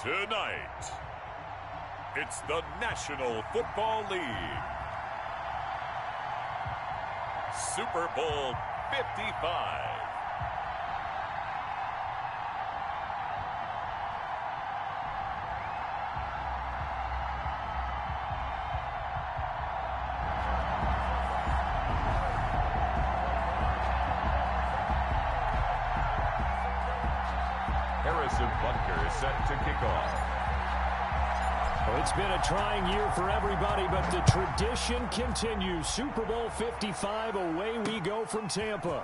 Tonight, it's the National Football League. Super Bowl 55. Bunker is set to kick off. Well, it's been a trying year for everybody, but the tradition continues. Super Bowl 55, away we go from Tampa.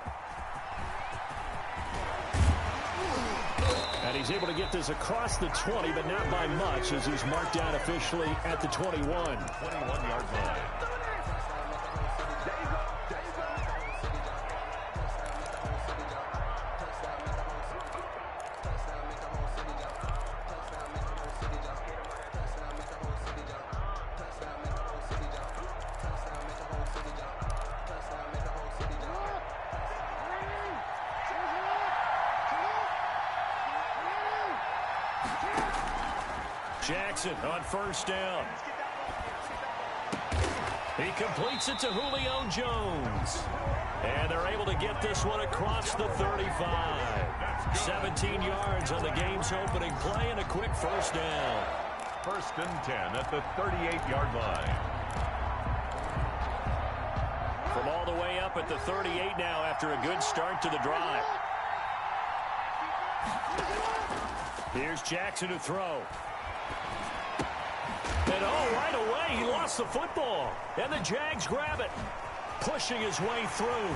And he's able to get this across the 20, but not by much, as he's marked down officially at the 21. 21-yard line. Jackson on first down. He completes it to Julio Jones. And they're able to get this one across the 35. 17 yards on the game's opening play and a quick first down. 1st and 10 at the 38-yard line. From all the way up at the 38 now after a good start to the drive. Here's Jackson to throw. And right away, he lost the football. And the Jags grab it, pushing his way through.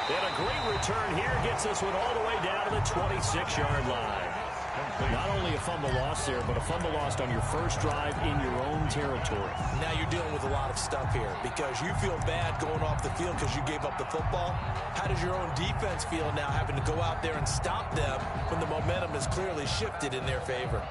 And a great return here gets this one all the way down to the 26-yard line. Not only a fumble loss there, but a fumble lost on your first drive in your own territory. Now you're dealing with a lot of stuff here because you feel bad going off the field because you gave up the football. How does your own defense feel now having to go out there and stop them when the momentum is clearly shifted in their favor?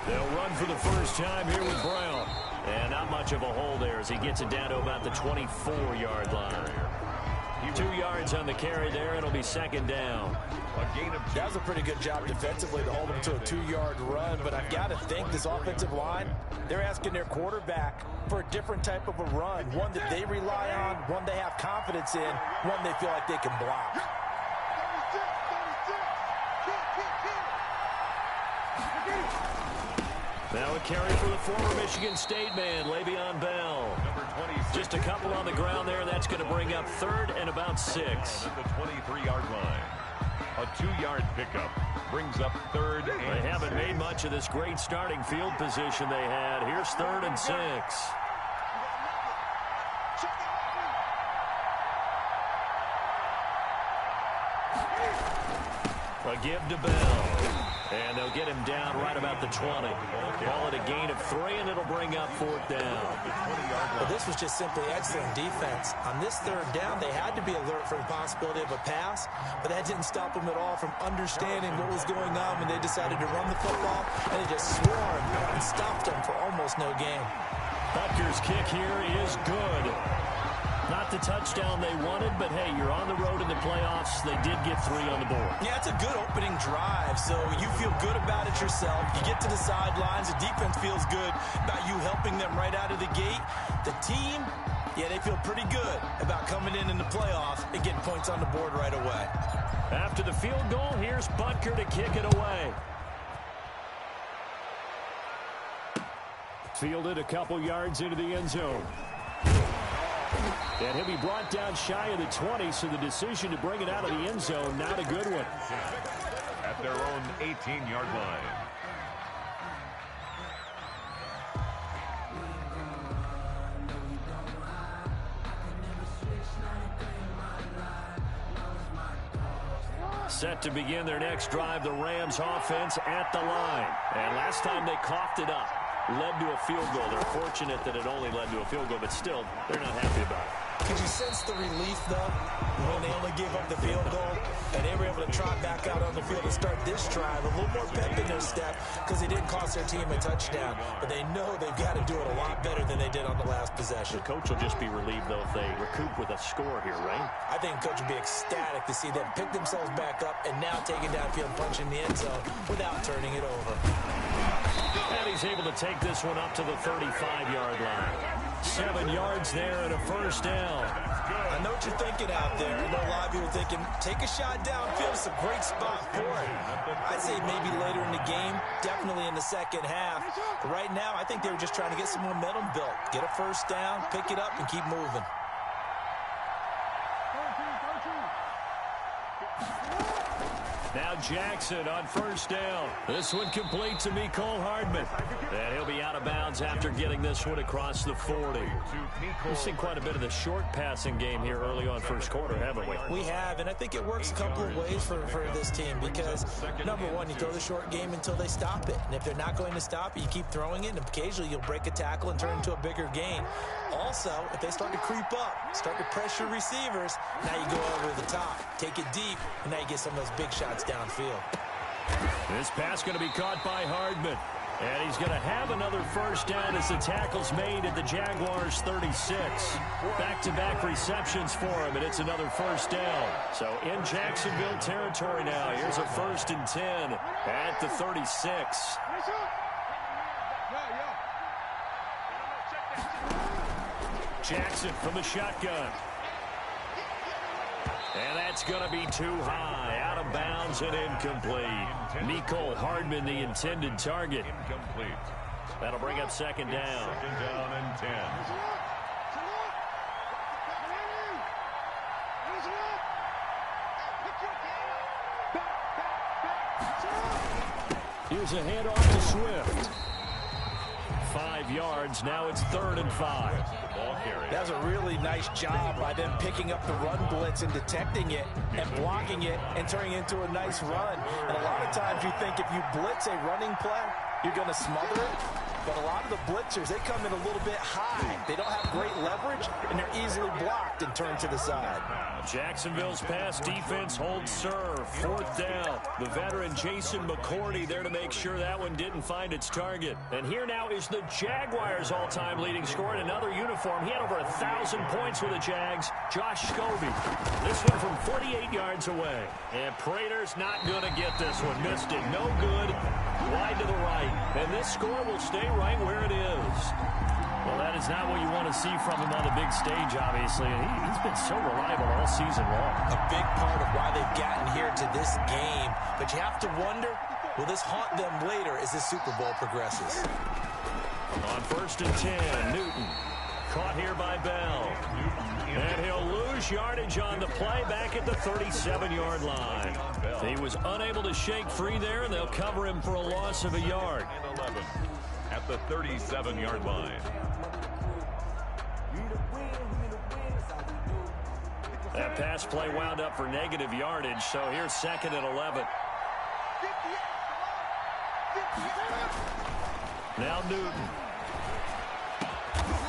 They'll run for the first time here with Brown. And not much of a hole there as he gets it down to about the 24-yard line. 2 yards on the carry there, and it'll be second down. That was a pretty good job defensively to hold him to a 2-yard run, but I've got to think this offensive line, they're asking their quarterback for a different type of a run, one that they rely on, one they have confidence in, one they feel like they can block. Now a carry for the former Michigan State man, Le'Veon Bell. Just a couple on the ground there. That's going to bring up 3rd and about 6. At the 23-yard line. A 2-yard pickup brings up 3rd and 6. They haven't made much of this great starting field position they had. Here's 3rd and 6. A give to Bell. And they'll get him down right about the 20. Call it a gain of 3, and it'll bring up 4th down. Well, this was just simply excellent defense. On this 3rd down, they had to be alert for the possibility of a pass, but that didn't stop them at all from understanding what was going on when they decided to run the football, and they just swarmed and stopped them for almost no gain. Butker's kick here is good. Not the touchdown they wanted, but hey, you're on the road in the playoffs. They did get 3 on the board. Yeah, it's a good opening drive, so you feel good about it yourself. You get to the sidelines. The defense feels good about you helping them right out of the gate. The team, yeah, they feel pretty good about coming in the playoffs and getting points on the board right away. After the field goal, here's Butker to kick it away. Fielded a couple yards into the end zone. And he'll be brought down shy of the 20, so the decision to bring it out of the end zone, not a good one. At their own 18-yard line. Set to begin their next drive, the Rams offense at the line. And last time they coughed it up, led to a field goal. They're fortunate that it only led to a field goal, but still, they're not happy about it. Could you sense the relief, though, when they only gave up the field goal and they were able to trot back out on the field and start this drive? A little more pep in their step because they didn't cost their team a touchdown. But they know they've got to do it a lot better than they did on the last possession. The coach will just be relieved, though, if they recoup with a score here, right? I think the coach would be ecstatic to see them pick themselves back up and now take it downfield, punch in the end zone without turning it over. And he's able to take this one up to the 35-yard line. 7 yards there and a first down. I know what you're thinking out there. I know a lot of you are thinking, take a shot downfield. It's a great spot for it. I'd say maybe later in the game, definitely in the second half. But right now, I think they were just trying to get some momentum built. Get a first down, pick it up, and keep moving. Now Jackson on first down. This one complete to Mecole Hardman. And he'll be out of bounds after getting this one across the 40. We've seen quite a bit of the short passing game here early on first quarter, haven't we? We have, and I think it works a couple of ways for this team because, number one, you throw the short game until they stop it. And if they're not going to stop it, you keep throwing it, and occasionally you'll break a tackle and turn it into a bigger gain. Also, if they start to creep up, start to pressure receivers, now you go over the top, take it deep, and now you get some of those big shots downfield. This pass going to be caught by Hardman. And he's going to have another first down as the tackle's made at the Jaguars' 36. Back-to-back receptions for him, and it's another first down. So in Jacksonville territory now. Here's a 1st and 10 at the 36. Jackson from the shotgun. And that's going to be too high. Out of bounds and incomplete. Mecole Hardman, the intended target. Incomplete. That'll bring up second down. Second down and 10. Here's a handoff to Swift. 5 yards. Now it's 3rd and 5. That was a really nice job by them picking up the run blitz and detecting it and blocking it and turning it into a nice run. And a lot of times you think if you blitz a running play, you're going to smother it. But a lot of the blitzers, they come in a little bit high. They don't have great leverage, and they're easily blocked and turned to the side. Jacksonville's pass defense holds serve. 4th down. The veteran Jason McCourty there to make sure that one didn't find its target. And here now is the Jaguars' all-time leading scorer in another uniform. He had over 1,000 points with the Jags. Josh Scobie. This one from 48 yards away. And Prater's not going to get this one. Missed it. No good. Wide to the right. And this score will stay right where it is. Well, that is not what you want to see from him on the big stage, obviously. And he's been so reliable all season long. A big part of why they've gotten here to this game. But you have to wonder, will this haunt them later as this Super Bowl progresses? On 1st and 10, Newton. Caught here by Bell. And he'll lose yardage on the play back at the 37-yard line. He was unable to shake free there, and they'll cover him for a loss of a yard. And 11 at the 37-yard line. That pass play wound up for negative yardage, so here's 2nd and 11. Now Newton.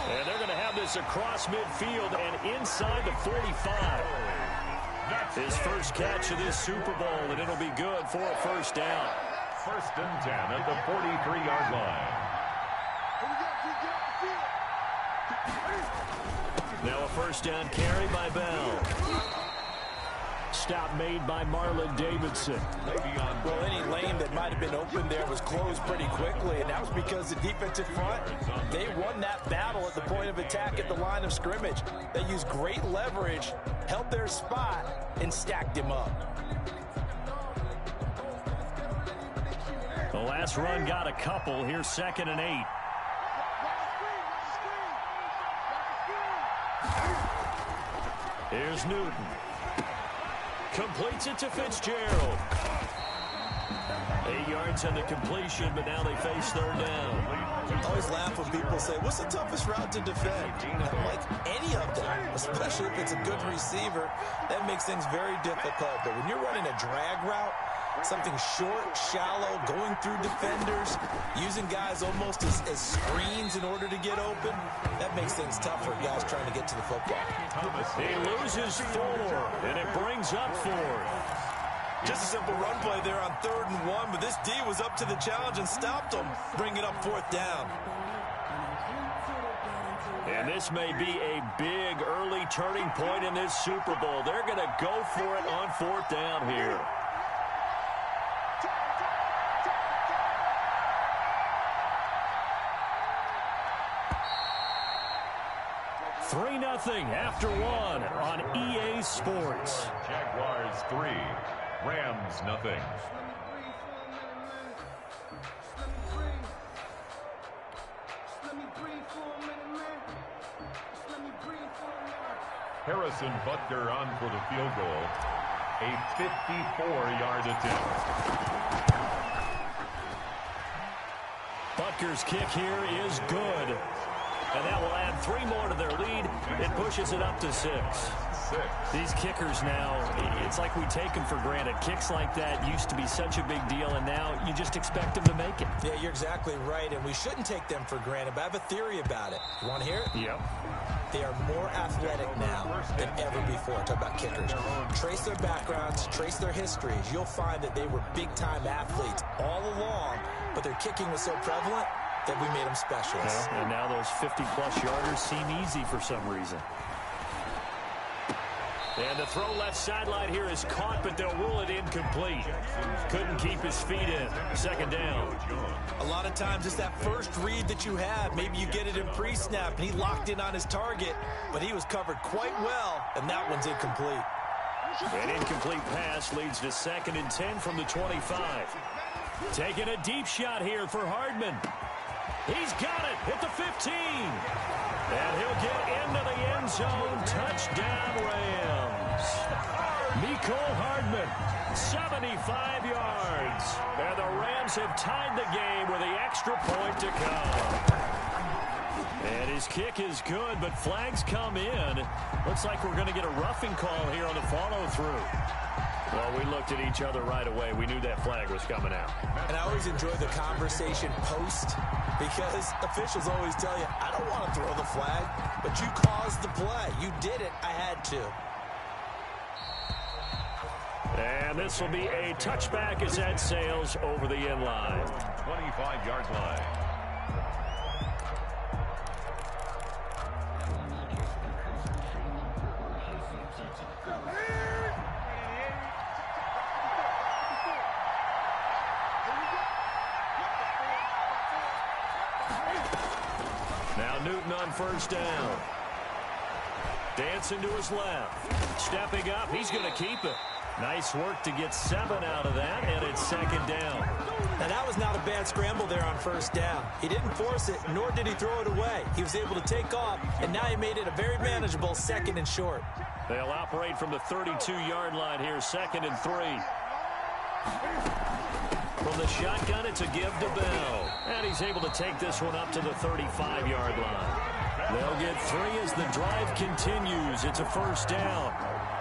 And they're going to have this across midfield and inside the 45. His first catch of this Super Bowl, and it'll be good for a first down. 1st and 10 at the 43-yard line. Now a first down carry by Bell. Stop made by Marlon Davidson. Well, any lane that might have been open there was closed pretty quickly, and that was because the defensive front, they won that battle at the point of attack at the line of scrimmage. They used great leverage, held their spot, and stacked him up. The last run got a couple. Here's 2nd and 8. Here's Newton. Completes it to Fitzgerald. 8 yards on the completion, but now they face 3rd down. I always laugh when people say, what's the toughest route to defend? And I'm like, any of them, especially if it's a good receiver, that makes things very difficult. But when you're running a drag route, Something short, shallow, going through defenders, using guys almost as screens in order to get open. That makes things tough for guys trying to get to the football. He loses 4, and it brings up 4th. Just a simple run play there on 3rd and 1, but this D was up to the challenge and stopped him, bringing it up 4th down. And this may be a big early turning point in this Super Bowl. They're going to go for it on 4th down here. 3-0 after 1 on EA Sports. Jaguars 3, Rams nothing. Harrison Butker on for the field goal. A 54-yard attempt. Butker's kick here is good. And that will add 3 more to their lead. It pushes it up to 6. These kickers now, it's like we take them for granted. Kicks like that used to be such a big deal, and now you just expect them to make it. Yeah, you're exactly right, and we shouldn't take them for granted, but I have a theory about it. You want to hear it? Yep. They are more athletic now than ever before. Talk about kickers. Trace their backgrounds, trace their histories. You'll find that they were big-time athletes all along, but their kicking was so prevalent that we made them specialists. Yeah, and now those 50-plus yarders seem easy for some reason. And the throw left sideline here is caught, but they'll rule it incomplete. Couldn't keep his feet in. 2nd down. A lot of times it's that first read that you have. Maybe you get it in pre-snap, and he locked in on his target, but he was covered quite well, and that one's incomplete. An incomplete pass leads to 2nd and 10 from the 25. Taking a deep shot here for Hardman. He's got it at the 15. And he'll get into the end zone. Touchdown, Rams. Mecole Hardman, 75 yards. And the Rams have tied the game with the extra point to come. And his kick is good, but flags come in. Looks like we're going to get a roughing call here on the follow-through. Well, we looked at each other right away. We knew that flag was coming out. And I always enjoy the conversation post because officials always tell you, I don't want to throw the flag, but you caused the play. You did it. I had to. And this will be a touchback as that sails over the end line. 25-yard line. Now Newton on 1st down. Dancing to his left. Stepping up. He's going to keep it. Nice work to get 7 out of that, and it's 2nd down. Now, that was not a bad scramble there on 1st down. He didn't force it, nor did he throw it away. He was able to take off, and now he made it a very manageable 2nd and short. They'll operate from the 32-yard line here, 2nd and 3. From the shotgun, it's a give to Bell. And he's able to take this one up to the 35-yard line. They'll get 3 as the drive continues. It's a 1st down.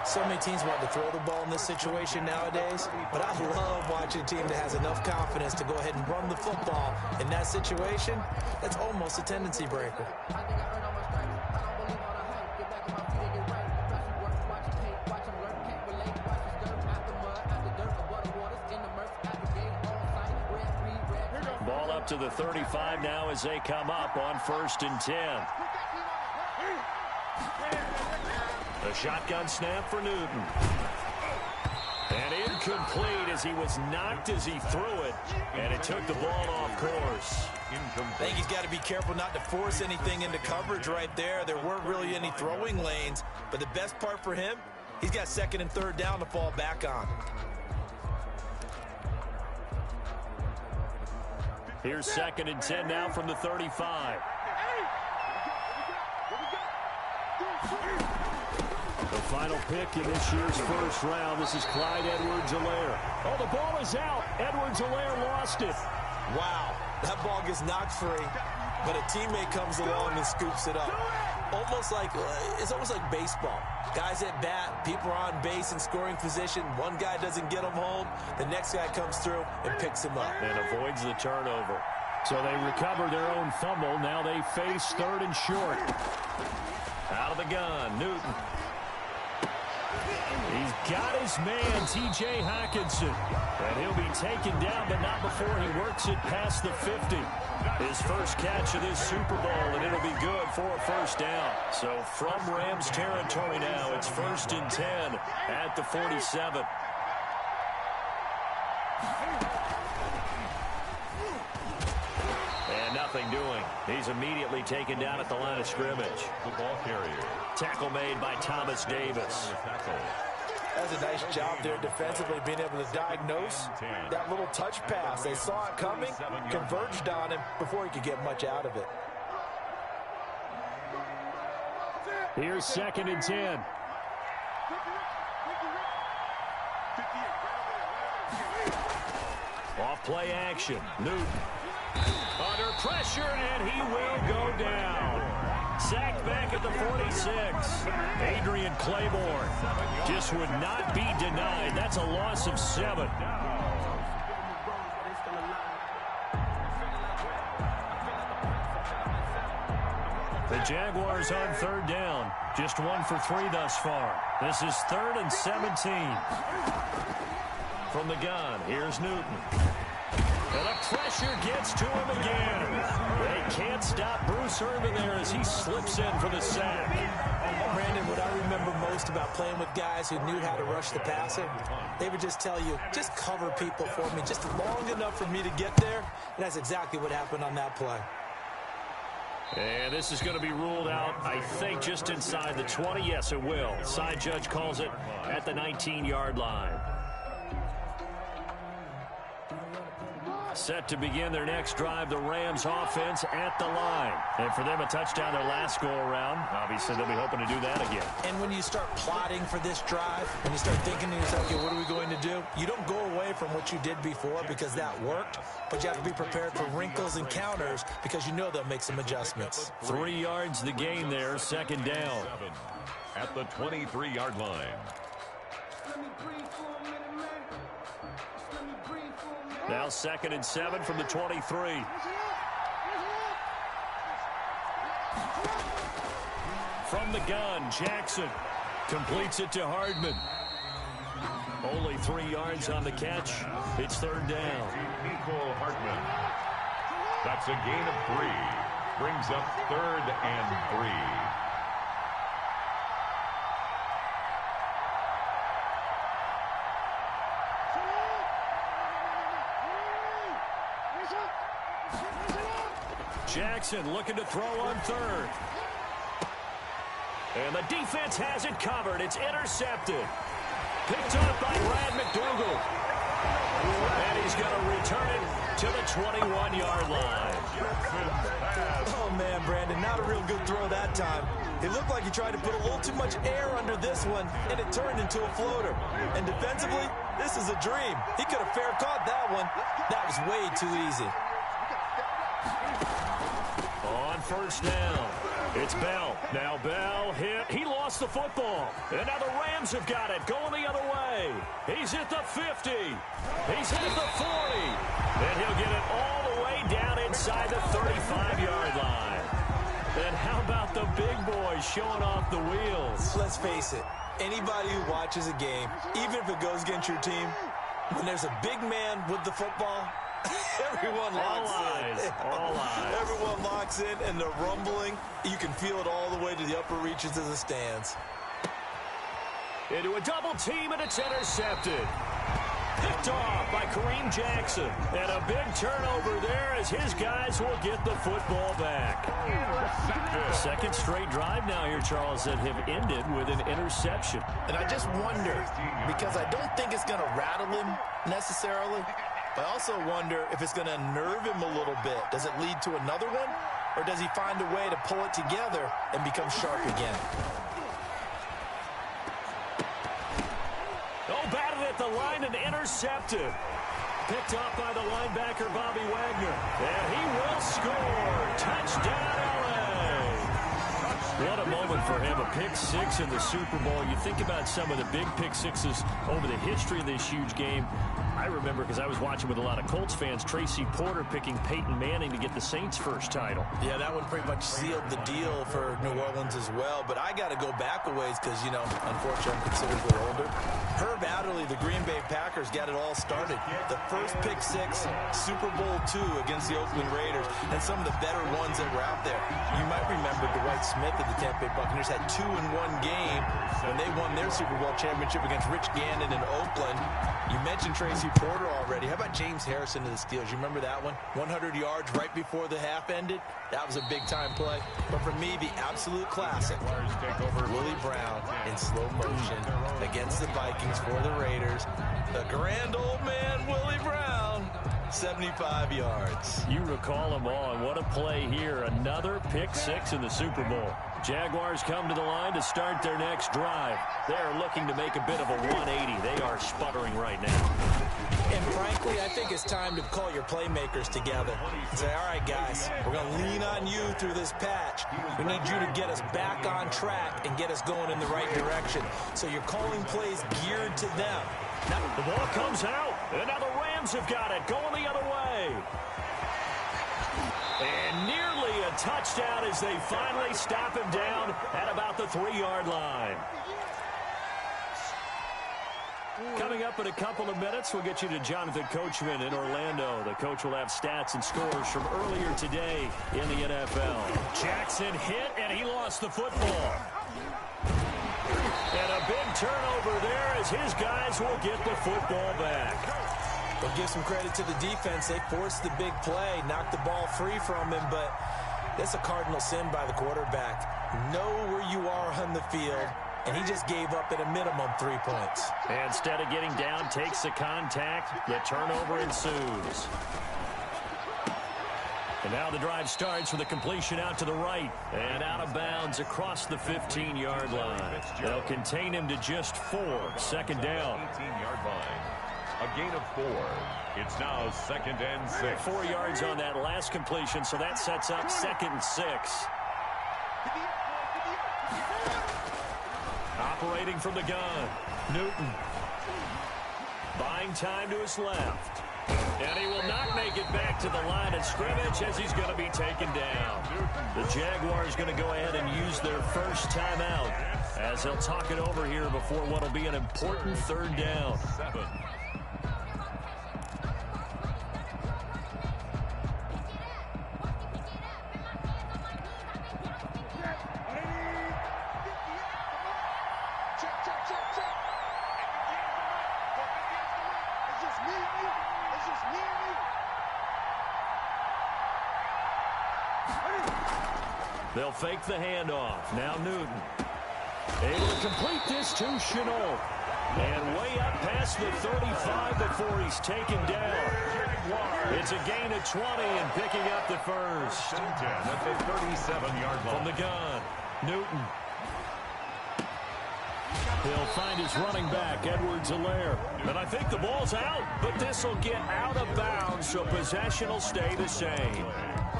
So many teams want to throw the ball in this situation nowadays, but I love watching a team that has enough confidence to go ahead and run the football. In that situation, that's almost a tendency breaker. Ball up to the 35 now as they come up on 1st and 10. A shotgun snap for Newton. And incomplete as he was knocked as he threw it. And it took the ball off course. I think he's got to be careful not to force anything into coverage right there. There weren't really any throwing lanes. But the best part for him, he's got 2nd and 3rd down to fall back on. Here's 2nd and 10 now from the 35. The final pick in this year's 1st round. This is Clyde Edwards-Helaire. Oh, the ball is out. Edwards-Helaire lost it. Wow, that ball gets knocked free, but a teammate comes along and scoops it up. It's almost like baseball. Guys at bat, people are on base in scoring position. One guy doesn't get them home. The next guy comes through and picks him up. And avoids the turnover. So they recover their own fumble. Now they face third and short. Out of the gun, Newton. He's got his man, T.J. Hockenson. And he'll be taken down, but not before he works it past the 50. His first catch of this Super Bowl, and it'll be good for a first down. So from Rams territory now, it's 1st and 10 at the 47. And nothing doing. He's immediately taken down at the line of scrimmage. The ball carrier. Tackle made by Thomas Davis. That's a nice job there defensively, being able to diagnose that little touch pass. They saw it coming, converged on him before he could get much out of it. Here's 2nd and 10. Off play action. Newton. Under pressure, and he will go down. Sacked back at the 46. Adrian Claiborne just would not be denied. That's a loss of 7. The Jaguars on 3rd down. Just 1 for 3 thus far. This is 3rd and 17. From the gun, here's Newton. And the pressure gets to him again. They can't stop Bruce Irvin there as he slips in for the sack. Brandon, what I remember most about playing with guys who knew how to rush the passer, they would just tell you, just cover people for me, just long enough for me to get there. And that's exactly what happened on that play. And this is going to be ruled out, I think, just inside the 20. Yes, it will. Side judge calls it at the 19-yard line. Set to begin their next drive, the Rams offense at the line. And for them, a touchdown their last go-around. Obviously, they'll be hoping to do that again. And when you start plotting for this drive, when you start thinking to yourself, okay, what are we going to do? You don't go away from what you did before because that worked, but you have to be prepared for wrinkles and counters because you know they'll make some adjustments. 3 yards the gain there, 2nd down. At the 23-yard line. Now 2nd and 7 from the 23. From the gun, Jackson completes it to Hardman. Only 3 yards on the catch. It's 3rd down. Nicole Hardman. That's a gain of 3. Brings up 3rd and 3. Jackson looking to throw on 3rd. And the defense has it covered. It's intercepted. Picked up by Brad McDougal. And he's going to return it to the 21-yard line. Oh, man, Brandon, not a real good throw that time. It looked like he tried to put a little too much air under this one, and it turned into a floater. And defensively, this is a dream. He could have fair caught that one. That was way too easy. On 1st down, it's Bell. Now Bell hit. He lost the football. And now the Rams have got it. Going the other way. He's hit the 50. He's hit the 40. And he'll get it all the way down inside the 35-yard line. And how about the big boys showing off the wheels? Let's face it. Anybody who watches a game, even if it goes against your team, when there's a big man with the football, everyone locks in. All eyes. Everyone locks in, and they're rumbling. You can feel it all the way to the upper reaches of the stands. Into a double team, and it's intercepted. Picked off by Kareem Jackson. And a big turnover there as his guys will get the football back. Second straight drive now here, Charles, that have ended with an interception. And I just wonder, because I don't think it's going to rattle him necessarily, I also wonder if it's going to unnerve him a little bit. Does it lead to another one? Or does he find a way to pull it together and become sharp again? Oh, batted at the line and intercepted. Picked off by the linebacker, Bobby Wagner. And he will score. Touchdown, LA. What a moment for him, a pick six in the Super Bowl. You think about some of the big pick sixes over the history of this huge game. I remember, because I was watching with a lot of Colts fans, Tracy Porter picking Peyton Manning to get the Saints' first title. Yeah, that one pretty much sealed the deal for New Orleans as well. But I got to go back a ways because, you know, unfortunately I'm considerably older. Herb Adderley, the Green Bay Packers, got it all started. The first pick six, Super Bowl II against the Oakland Raiders, and some of the better ones that were out there. You might remember Dwight Smith of the Tampa Bay Buccaneers had 2 in one game when they won their Super Bowl championship against Rich Gannon in Oakland. You mentioned Tracy Porter already. How about James Harrison of the Steelers? You remember that one? 100 yards right before the half ended. That was a big-time play. But for me, the absolute classic, Willie Brown in slow motion against the Vikings for the Raiders. The grand old man, Willie Brown, 75 yards. You recall them all, and what a play here. Another pick six in the Super Bowl. Jaguars come to the line to start their next drive. They're looking to make a bit of a 180. They are sputtering right now. And frankly, I think it's time to call your playmakers together and say, all right, guys, we're going to lean on you through this patch. We need you to get us back on track and get us going in the right direction. So you're calling plays geared to them. Now the ball comes out, and now the Rams have got it, going the other way. And nearly a touchdown as they finally stop him down at about the 3-yard line. Coming up in a couple of minutes, we'll get you to Jonathan Coachman in Orlando. The coach will have stats and scores from earlier today in the NFL. Jackson hit, and he lost the football. And a big turnover there as his guys will get the football back. We'll give some credit to the defense. They forced the big play, knocked the ball free from him, but that's a cardinal sin by the quarterback. Know where you are on the field, and he just gave up at a minimum 3 points. And instead of getting down, takes the contact. The turnover ensues. And now the drive starts with a completion out to the right and out of bounds across the 15-yard line. They'll contain him to just 4. Second down. 18-yard line. A gain of 4. It's now 2nd and 6. 4 yards on that last completion, so that sets up 2nd and 6. Operating from the gun, Newton. Buying time to his left. And he will not make it back to the line of scrimmage as he's going to be taken down. The Jaguars going to go ahead and use their first timeout as they'll talk it over here before what will be an important 3rd down. 7. They'll fake the handoff. Now Newton. Able to complete this to Chenault. And way up past the 35 before he's taken down. It's a gain of 20 and picking up the first. At the 37-yard line. From the gun, Newton. He'll find his running back, Edwards-Helaire. And I think the ball's out, but this will get out of bounds, so possession will stay the same.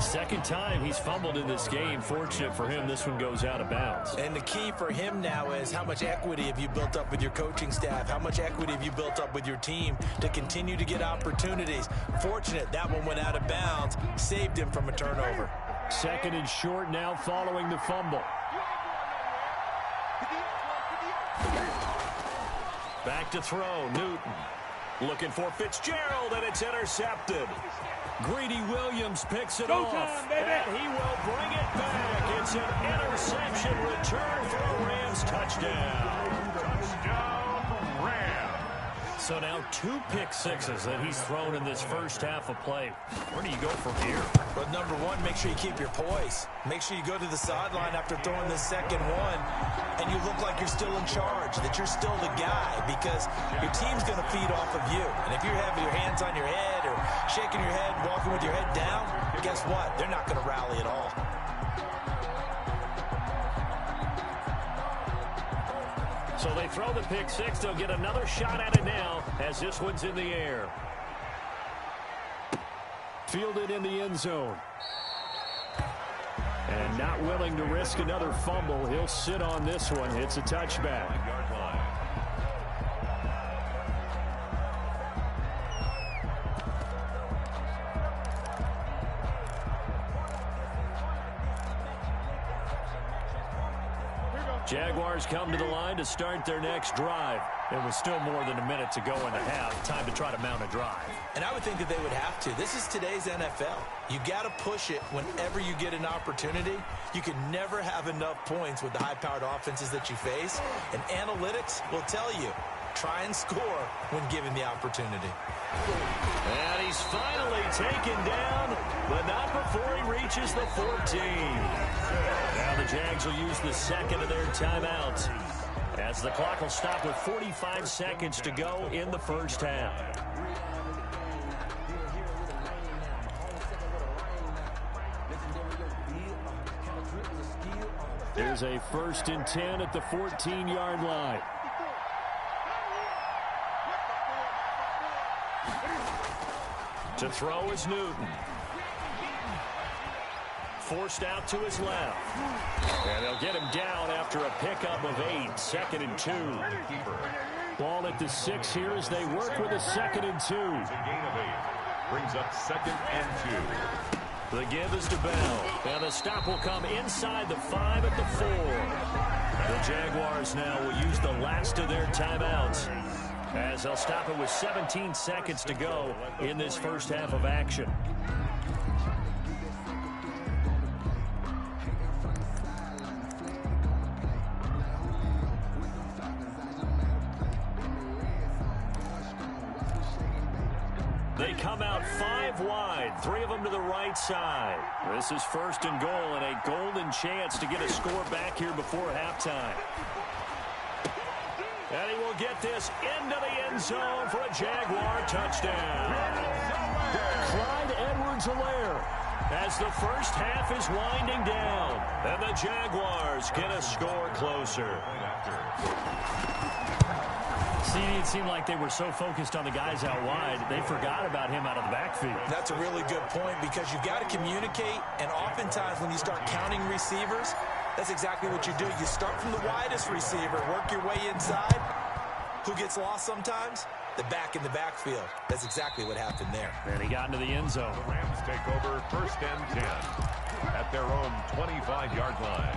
Second time he's fumbled in this game. Fortunate for him, this one goes out of bounds. And the key for him now is how much equity have you built up with your coaching staff? How much equity have you built up with your team to continue to get opportunities? Fortunate that one went out of bounds, saved him from a turnover. 2nd and short now following the fumble. Back to throw, Newton. Looking for Fitzgerald, and it's intercepted. Greedy Williams picks it off, and he will bring it back. It's an interception return for a Rams touchdown. Touchdown, Rams. So now 2 pick sixes that he's thrown in this first half of play. Where do you go from here? But number one, make sure you keep your poise. Make sure you go to the sideline after throwing the second one, and you look like you're still in charge, that you're still the guy, because your team's going to feed off of you. And if you're having your hands on your head or shaking your head, walking with your head down, guess what? They're not going to rally at all. So they throw the pick six. They'll get another shot at it now as this one's in the air. Fielded in the end zone. And not willing to risk another fumble. He'll sit on this one. It's a touchback. Jaguars come to the line to start their next drive. It was still more than a minute to go in the half. Time to try to mount a drive. And I would think that they would have to. This is today's NFL. You got to push it whenever you get an opportunity. You can never have enough points with the high-powered offenses that you face. And analytics will tell you, try and score when given the opportunity. And he's finally taken down, but not before he reaches the 14. Now the Jags will use the second of their timeouts, as the clock will stop with 45 seconds to go in the first half. There's a 1st and 10 at the 14-yard line. To throw is Newton. Forced out to his left. And they'll get him down after a pickup of 8. 2nd and 2. Ball at the 6 here as they work with a 2nd and 2. It's a gain of 8. Brings up 2nd and 2. The give is to Bell. And the stop will come inside the 5 at the 4. The Jaguars now will use the last of their timeouts, as they'll stop it with 17 seconds to go in this first half of action. They come out 5 wide, 3 of them to the right side. This is 1st and goal, and a golden chance to get a score back here before halftime. And he will get this into the end zone for a Jaguar touchdown. Clyde Edwards-Helaire, as the first half is winding down, and the Jaguars get a score closer. See, it seemed like they were so focused on the guys out wide, they forgot about him out of the backfield. That's a really good point, because you've got to communicate, and oftentimes when you start counting receivers, that's exactly what you do. You start from the widest receiver, work your way inside. Who gets lost sometimes? The back in the backfield. That's exactly what happened there. And he got into the end zone. The Rams take over 1st and 10 at their own 25-yard line.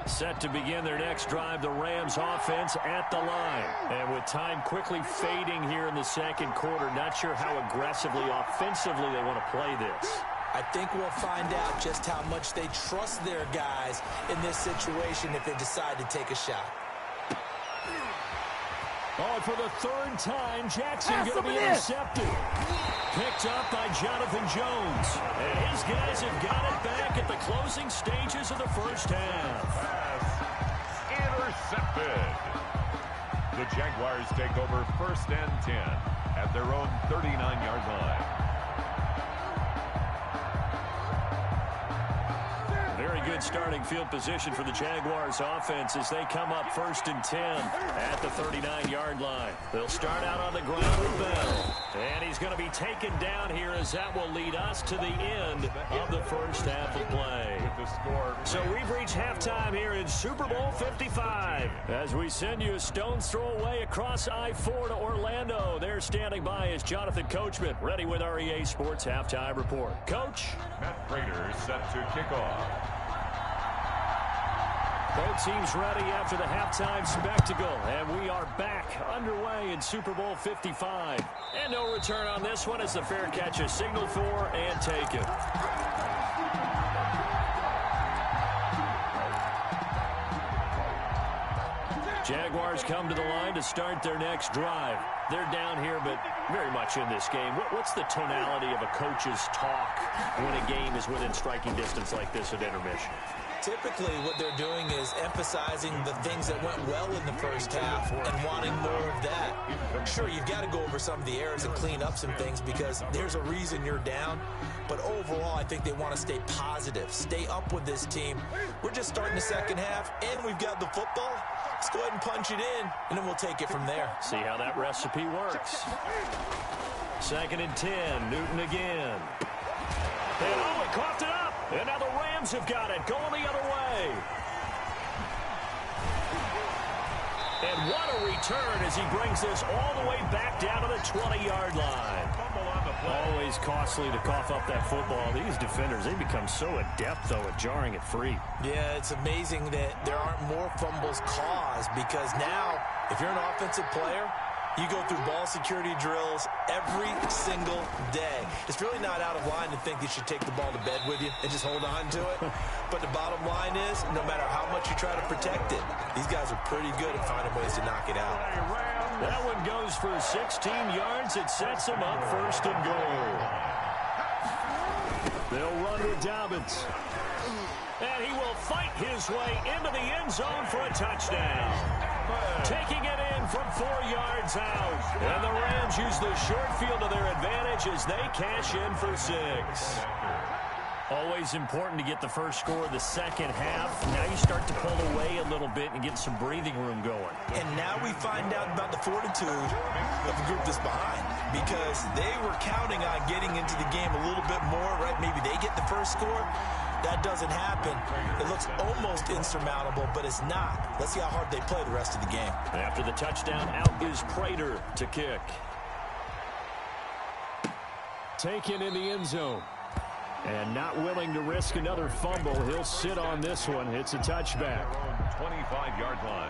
Set to begin their next drive, the Rams offense at the line. And with time quickly fading here in the second quarter, not sure how aggressively, offensively they want to play this. I think we'll find out just how much they trust their guys in this situation if they decide to take a shot. Oh, for the 3rd time, Jackson going to be intercepted. Picked up by Jonathan Jones. And his guys have got it back at the closing stages of the first half. Intercepted. The Jaguars take over 1st and 10 at their own 39-yard line. Very good starting field position for the Jaguars offense as they come up 1st and 10 at the 39-yard line. They'll start out on the ground with Bell. And he's going to be taken down here as that will lead us to the end of the first half of play. So we've reached halftime here in Super Bowl 55 as we send you a stone's throw away across I-4 to Orlando. There standing by is Jonathan Coachman, ready with our EA Sports Halftime Report. Coach? Matt Prater set to kick off. Both teams ready after the halftime spectacle, and we are back underway in Super Bowl 55. And no return on this one as the fair catch is signaled for and taken. Jaguars come to the line to start their next drive. They're down here, but very much in this game. What's the tonality of a coach's talk when a game is within striking distance like this at intermission? typically what they're doing is emphasizing the things that went well in the first half and wanting more of that. Sure, you've got to go over some of the errors and clean up some things because there's a reason you're down. But overall, I think they want to stay positive, stay up with this team. We're just starting the second half, and we've got the football. Let's go ahead and punch it in, and then we'll take it from there. See how that recipe works. 2nd and 10, Newton again. And he coughed it up. And now the Rams have got it, going the other way. And what a return as he brings this all the way back down to the 20-yard line. Always costly to cough up that football. These defenders, they become so adept, though, at jarring it free. Yeah, it's amazing that there aren't more fumbles caused because now, if you're an offensive player, you go through ball security drills every single day. It's really not out of line to think you should take the ball to bed with you and just hold on to it. But the bottom line is, no matter how much you try to protect it, these guys are pretty good at finding ways to knock it out. That one goes for 16 yards. It sets them up 1st and goal. They'll run with Dobbins. And he will fight his way into the end zone for a touchdown. Taking it in from 4 yards out. And the Rams use the short field to their advantage as they cash in for 6. Always important to get the first score of the second half. Now you start to pull away a little bit and get some breathing room going. And now we find out about the fortitude of the group that's behind because they were counting on getting into the game a little bit more, right? Maybe they get the first score. That doesn't happen. It looks almost insurmountable, but it's not. Let's see how hard they play the rest of the game. After the touchdown, out is Prater to kick. Taken in the end zone. And not willing to risk another fumble. He'll sit on this one. It's a touchback. 25-yard line.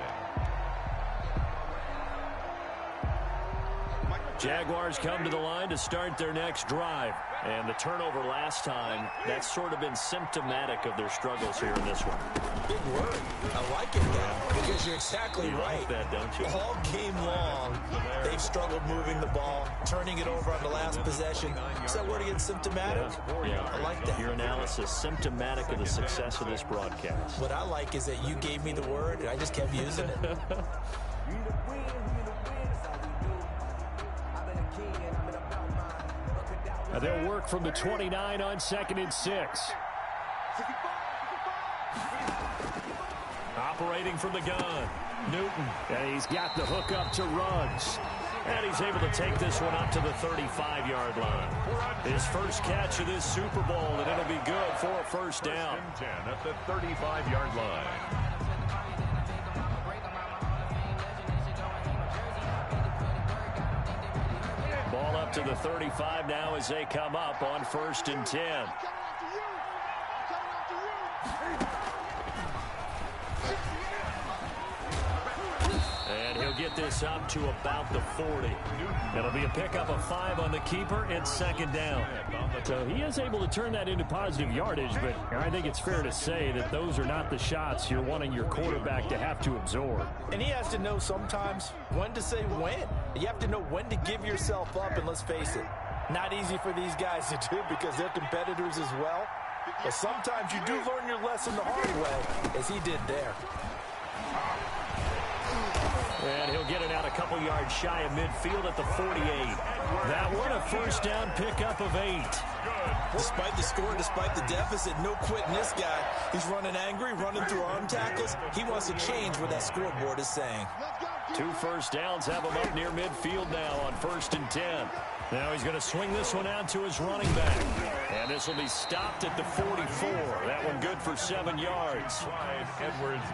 Jaguars come to the line to start their next drive. And the turnover last time, that's sort of been symptomatic of their struggles here in this one. Big word. I like it, though, because you're exactly right. Like that, don't you? All game long, they've struggled moving the ball, turning it over on the last possession. Is that word again, symptomatic? Yeah. I like that. Your analysis, symptomatic of the success of this broadcast. What I like is that you gave me the word, and I just kept using it. They'll work from the 29 on 2nd and 6. Operating from the gun, Newton. And he's got the hook up to Ruggs. And he's able to take this one up to the 35-yard line. His first catch of this Super Bowl, and it'll be good for a first down. 10 at the 35-yard line. Ball up to the 35 now as they come up on 1st and 10. And he'll get this up to about the 40. It'll be a pickup of 5 on the keeper and 2nd down. So he is able to turn that into positive yardage, but I think it's fair to say that those are not the shots you're wanting your quarterback to have to absorb. And he has to know sometimes when to say when. You have to know when to give yourself up, and let's face it, not easy for these guys to do because they're competitors as well. But sometimes you do learn your lesson the hard way, as he did there. And he'll get it out a couple yards shy of midfield at the 48. That one a first down pickup of 8. Despite the score, despite the deficit, no quitting this guy. He's running angry, running through arm tackles. He wants to change what that scoreboard is saying. 2 first downs have him up near midfield now on 1st and 10. Now he's going to swing this one out to his running back. And this will be stopped at the 44. That one good for 7 yards.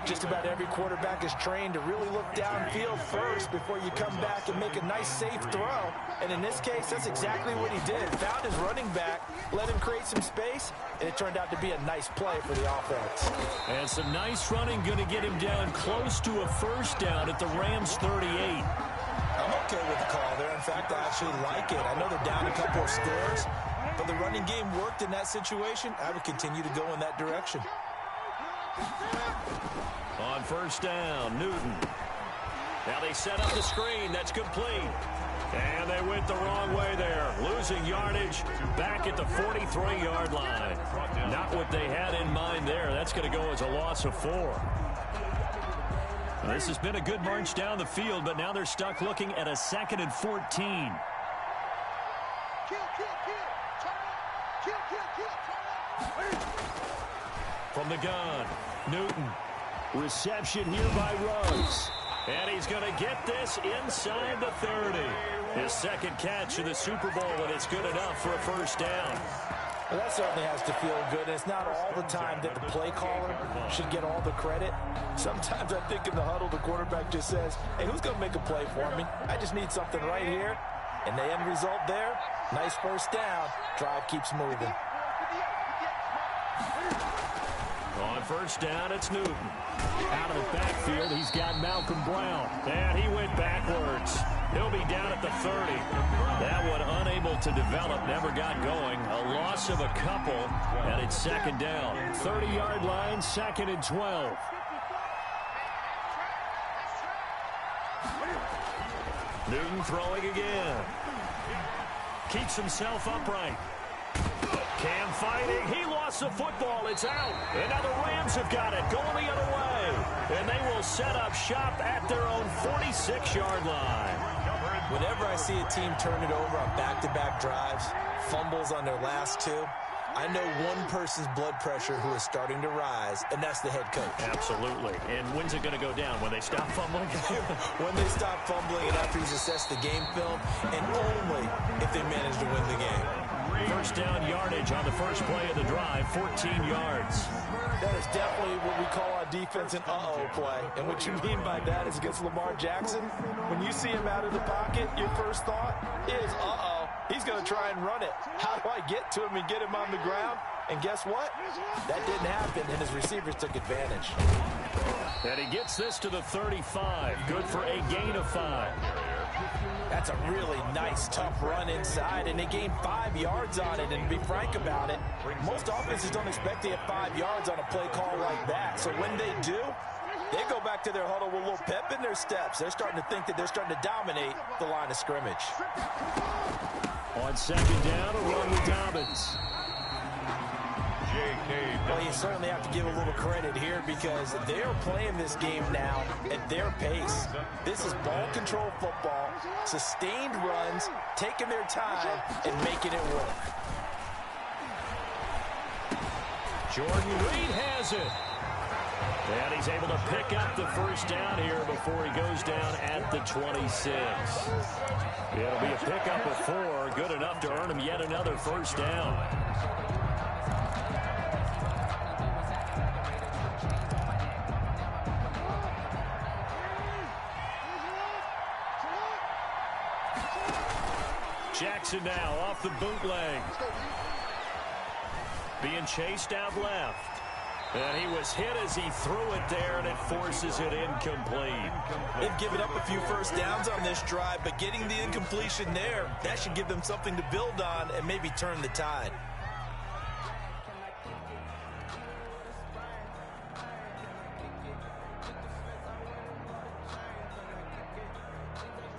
Just about every quarterback is trained to really look downfield first before you come back and make a nice, safe throw. And in this case, that's exactly what he did. Found his running back, let him create some space, and it turned out to be a nice play for the offense. And some nice running, going to get him down close to a first down at the Rams 38. I'm okay with the call there. In fact, I actually like it. I know they're down a couple of scores, but the running game worked in that situation. I would continue to go in that direction. On 1st down, Newton. Now they set up the screen. That's complete. And they went the wrong way there. Losing yardage back at the 43-yard line. Not what they had in mind there. That's going to go as a loss of 4. This has been a good march down the field, but now they're stuck looking at a 2nd and 14. From the gun, Newton. Reception here by Ruggs. And he's going to get this inside the 30. His second catch in the Super Bowl, and it's good enough for a first down. Well, that certainly has to feel good. And it's not all the time that the play caller should get all the credit. Sometimes I think in the huddle, the quarterback just says, hey, who's going to make a play for me? I just need something right here. And the end result there, nice first down. Drive keeps moving. On first down, it's Newton. Out of the backfield, he's got Malcolm Brown. And he went backwards. He'll be down at the 30. That one unable to develop, never got going. A loss of a couple, and it's second down. 30-yard line, 2nd and 12. Newton throwing again. Keeps himself upright. Cam fighting. He lost the football. It's out. And now the Rams have got it. Going the other way. And they will set up shop at their own 46-yard line. Whenever I see a team turn it over on back-to-back drives, fumbles on their last two, I know one person's blood pressure who is starting to rise, and that's the head coach. Absolutely. And when's it going to go down? When they stop fumbling? When they stop fumbling and after he's assessed the game film, and only if they manage to win the game. First down yardage on the first play of the drive, 14 yards. That is definitely what we call on defense an uh-oh play. And what you mean by that is against Lamar Jackson, when you see him out of the pocket, your first thought is, uh-oh, he's going to try and run it. How do I get to him and get him on the ground? And guess what? That didn't happen, and his receivers took advantage. And he gets this to the 35. Good for a gain of 5. That's a really nice, tough run inside, and they gained 5 yards on it. And to be frank about it, most offenses don't expect to get 5 yards on a play call like that. So when they do, they go back to their huddle with a little pep in their steps. They're starting to think that they're starting to dominate the line of scrimmage. On second down, a run with Dobbins. Well, you certainly have to give a little credit here because they're playing this game now at their pace. This is ball control football, sustained runs, taking their time, and making it work. Jordan Reed has it. And he's able to pick up the first down here before he goes down at the 26. It'll be a pickup of 4, good enough to earn him yet another first down. Jackson now off the bootleg. Being chased out left. And he was hit as he threw it there, and it forces it incomplete. They've given up a few first downs on this drive, but getting the incompletion there, that should give them something to build on and maybe turn the tide.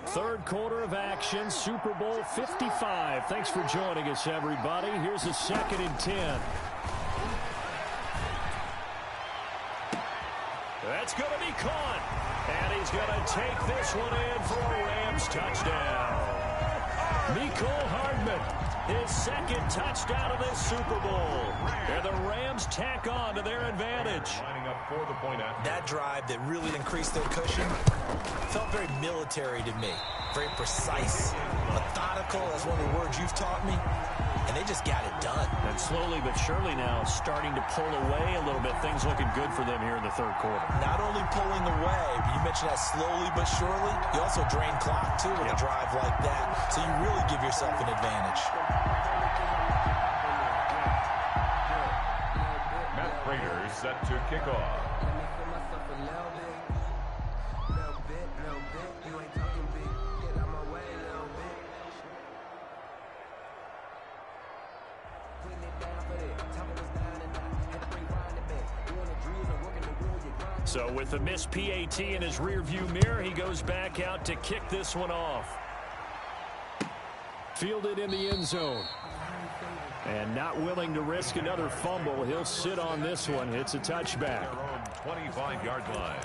Third quarter of action, Super Bowl 55. Thanks for joining us, everybody. Here's a 2nd and 10. That's going to be caught. And he's going to take this one in for a Rams touchdown. Mecole Hardman, his second touchdown of this Super Bowl. And the Rams tack on to their advantage. Lining up for the point after. That drive that really increased their cushion felt very military to me. Very precise, methodical, that's one of the words you've taught me. And they just got it done. And slowly but surely now starting to pull away a little bit. Things looking good for them here in the third quarter. Not only pulling away, but you mentioned that slowly but surely. You also drain clock, too, with a drive like that. So you really give yourself an advantage. Matt Prater set to kick off. So with the missed PAT in his rearview mirror, he goes back out to kick this one off. Fielded in the end zone. And not willing to risk another fumble. He'll sit on this one. It's a touchback. 25-yard line.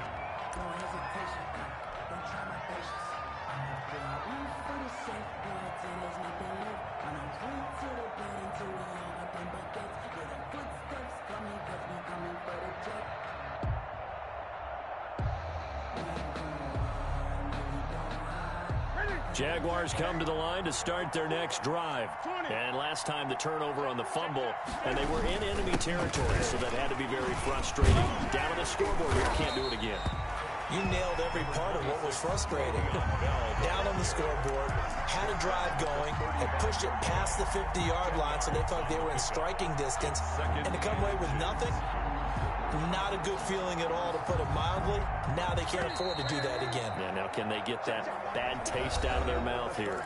Jaguars come to the line to start their next drive. And last time the turnover on the fumble, and they were in enemy territory, so that had to be very frustrating. Down on the scoreboard here, can't do it again. You nailed every part of what was frustrating. Down on the scoreboard, had a drive going, had pushed it past the 50-yard line, so they thought they were in striking distance, and to come away with nothing, not a good feeling at all, to put it mildly. Now they can't afford to do that again. Yeah, now can they get that bad taste out of their mouth here?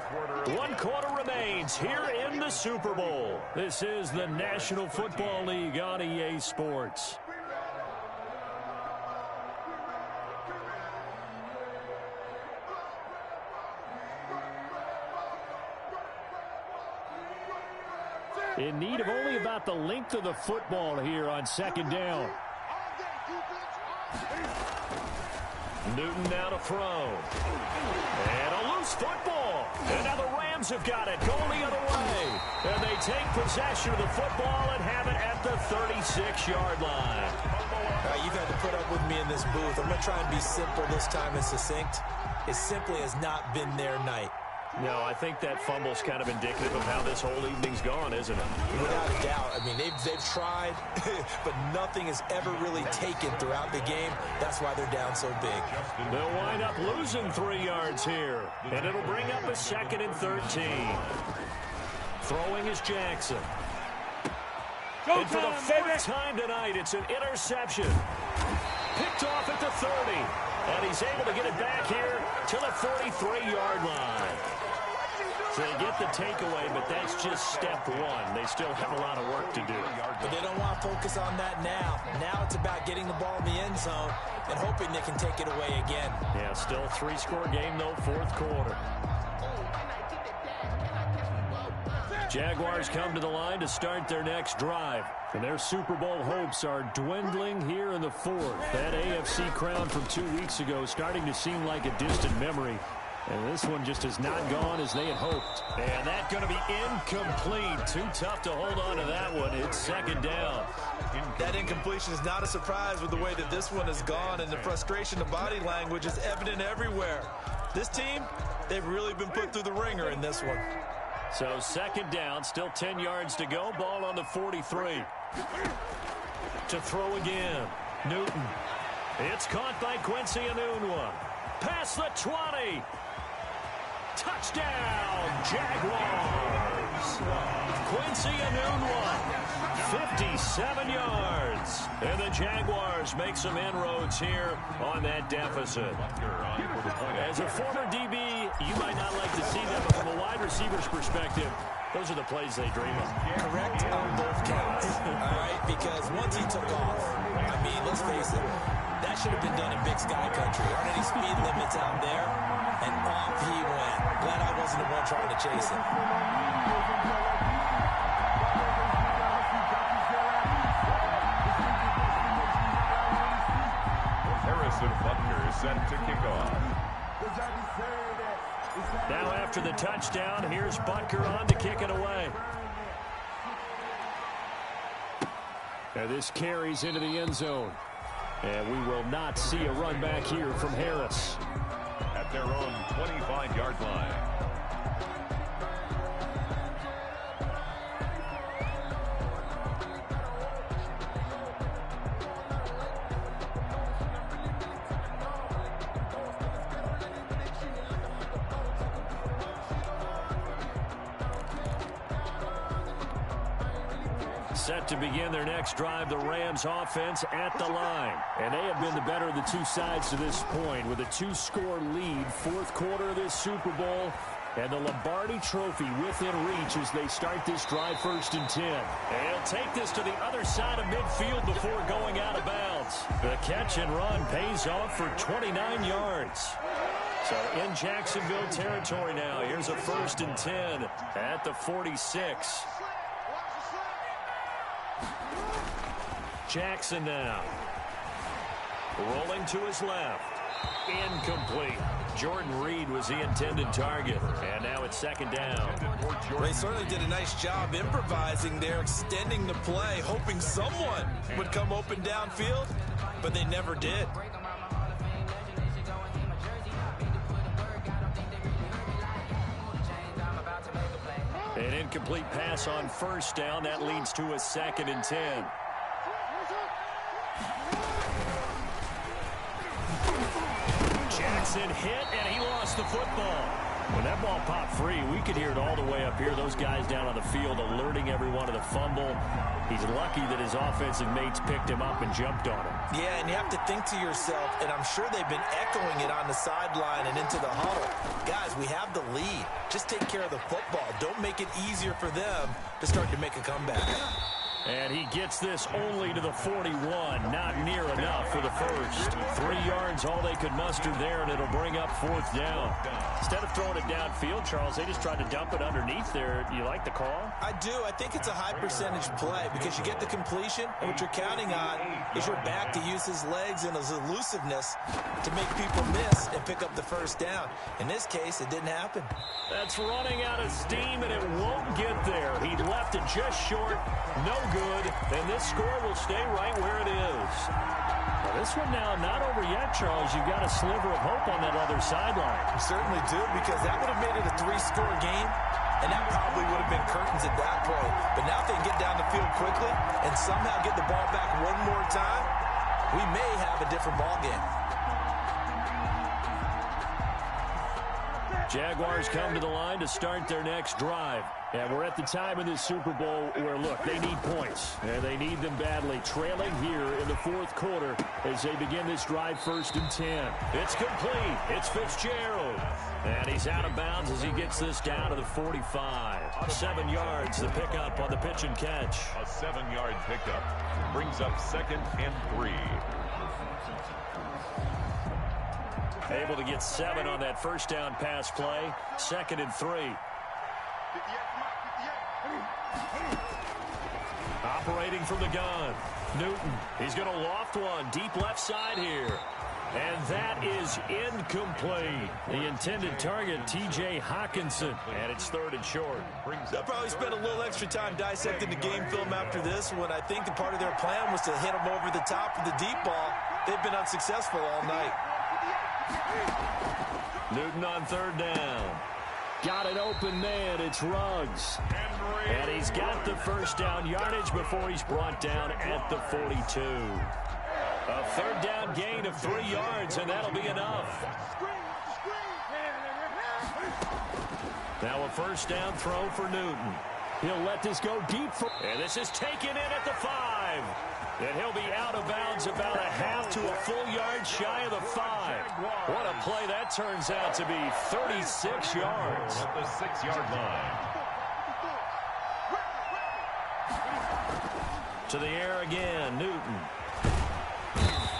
1 quarter remains here in the Super Bowl. This is the National Football League on EA Sports. In need of only about the length of the football here on second down. Newton now to throw. And a loose football. And now the Rams have got it. Going the other way. And they take possession of the football and have it at the 36-yard line. You've had to put up with me in this booth. I'm going to try and be simple this time and succinct. It simply has not been their night. No, I think that fumble's kind of indicative of how this whole evening's gone, isn't it? Without a doubt. I mean, they've tried, but nothing has ever really taken throughout the game. That's why they're down so big. They'll wind up losing 3 yards here, and it'll bring up a 2nd and 13. Throwing is Jackson. And for the 4th time tonight, it's an interception. Picked off at the 30. And he's able to get it back here to the 43-yard line. So they get the takeaway, but that's just step one. They still have a lot of work to do. But they don't want to focus on that now. Now it's about getting the ball in the end zone and hoping they can take it away again. Yeah, still a 3-score game, though, 4th quarter. Jaguars come to the line to start their next drive. And their Super Bowl hopes are dwindling here in the 4th. That AFC crown from 2 weeks ago starting to seem like a distant memory. And this one just has not gone as they had hoped. And that's going to be incomplete. Too tough to hold on to that one. It's 2nd down. That incompletion is not a surprise with the way that this one has gone. And the frustration, the body language is evident everywhere. This team, they've really been put through the ringer in this one. So 2nd down, still 10 yards to go. Ball on the 43. To throw again. Newton. It's caught by Quincy Enunwa. Past the 20. Touchdown, Jaguars. Quincy Enunwa. 57 yards. And the Jaguars make some inroads here on that deficit. As a former DB, you might not like to see that, but from a wide receiver's perspective, those are the plays they dream of. Correct on both counts. All right, because once he took off, I mean, let's face it, that should have been done in Big Sky Country. Aren't any speed limits out there? And off he went. Glad I wasn't the one trying to chase him. Harrison Butker is set to kick off. Now after the touchdown, here's Butker on to kick it away. Now this carries into the end zone. And we will not see a run back here from Harris. At their own 25-yard line. Set to begin their next drive, the Rams offense at the line. And they have been the better of the two sides to this point with a 2-score lead, 4th quarter of this Super Bowl. And the Lombardi Trophy within reach as they start this drive 1st and 10. And he'll take this to the other side of midfield before going out of bounds. yards. The catch and run pays off for 29 yards. So in Jacksonville territory now. Here's a 1st and 10 at the 46. Jackson now. Rolling to his left. Incomplete. Jordan Reed was the intended target. And now it's 2nd down. They certainly did a nice job improvising there, extending the play, hoping someone would come open downfield, but they never did. An incomplete pass on 1st down. That leads to a 2nd and 10. Jackson hit, and he lost the football. When that ball popped free, we could hear it all the way up here. Those guys down on the field alerting everyone of the fumble. He's lucky that his offensive mates picked him up and jumped on him. Yeah, and you have to think to yourself, and I'm sure they've been echoing it on the sideline and into the huddle. Guys, we have the lead. Just take care of the football. Don't make it easier for them to start to make a comeback. And he gets this only to the 41. Not near enough for the first. 3 yards, all they could muster there, and it'll bring up 4th down. Instead of throwing it downfield, Charles, they just tried to dump it underneath there. You like the call? I do. I think it's a high percentage play because you get the completion, and what you're counting on is your back to use his legs and his elusiveness to make people miss and pick up the 1st down. In this case, it didn't happen. That's running out of steam, and it won't get there. He left it just short. No good, and this score will stay right where it is. Now this one now not over yet, Charles. You've got a sliver of hope on that other sideline. You certainly do, because that would have made it a 3-score game, and that probably would have been curtains at that point. But now if they can get down the field quickly and somehow get the ball back one more time, we may have a different ball game. Jaguars come to the line to start their next drive. And we're at the time in this Super Bowl where, look, they need points. And they need them badly. Trailing here in the 4th quarter as they begin this drive, 1st and 10. It's complete. It's Fitzgerald. And he's out of bounds as he gets this down to the 45. 7 yards, the pickup on the pitch and catch. A 7-yard pickup brings up 2nd and 3. Able to get 7 on that 1st down pass play. 2nd and 3. Operating from the gun. Newton. He's going to loft one. Deep left side here. And that is incomplete. The intended target, T.J. Hawkinson. And it's 3rd and short. They'll probably spend a little extra time dissecting the game film after this one. I think the part of their plan was to hit him over the top of the deep ball. They've been unsuccessful all night. Newton on 3rd down. Got an open man. It's Ruggs. And he's got the 1st down yardage before he's brought down at the 42. A 3rd down gain of 3 yards, and that'll be enough. Now a 1st down throw for Newton. He'll let this go deep. And this is taken in at the 5. And he'll be out of bounds about a half to a full yard shy of the 5. What a play that turns out to be. 36 yards. At the 6-yard line. To the air again, Newton.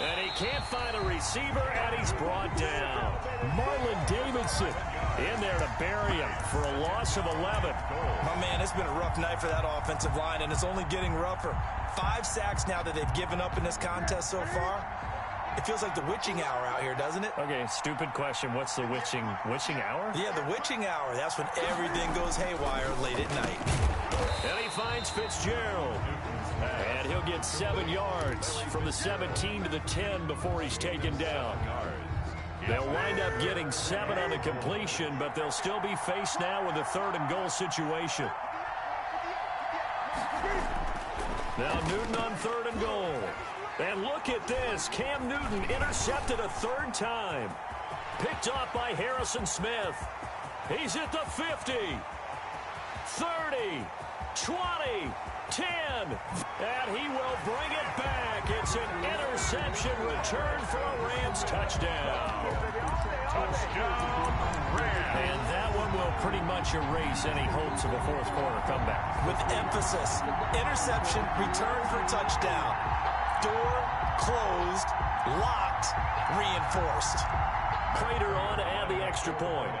And he can't find a receiver, and he's brought down. Marlon Davidson in there to bury him for a loss of 11. My man, it's been a rough night for that offensive line, and it's only getting rougher. 5 sacks now that they've given up in this contest so far. It feels like the witching hour out here, doesn't it? Okay, stupid question. What's the witching hour? Yeah, the witching hour. That's when everything goes haywire late at night. And he finds Fitzgerald. And he'll get 7 yards from the 17 to the 10 before he's taken down. They'll wind up getting 7 on the completion, but they'll still be faced now with a 3rd and goal situation. Now Newton on 3rd and goal. And look at this. Cam Newton intercepted a 3rd time. Picked off by Harrison Smith. He's at the 50. 30. 20. 10. And he will bring it back. It's an interception return for a Rams touchdown. Touchdown, Rams. And that one will pretty much erase any hopes of a 4th quarter comeback. With emphasis, interception, return for touchdown. Door closed, locked, reinforced. Prater on to add the extra point.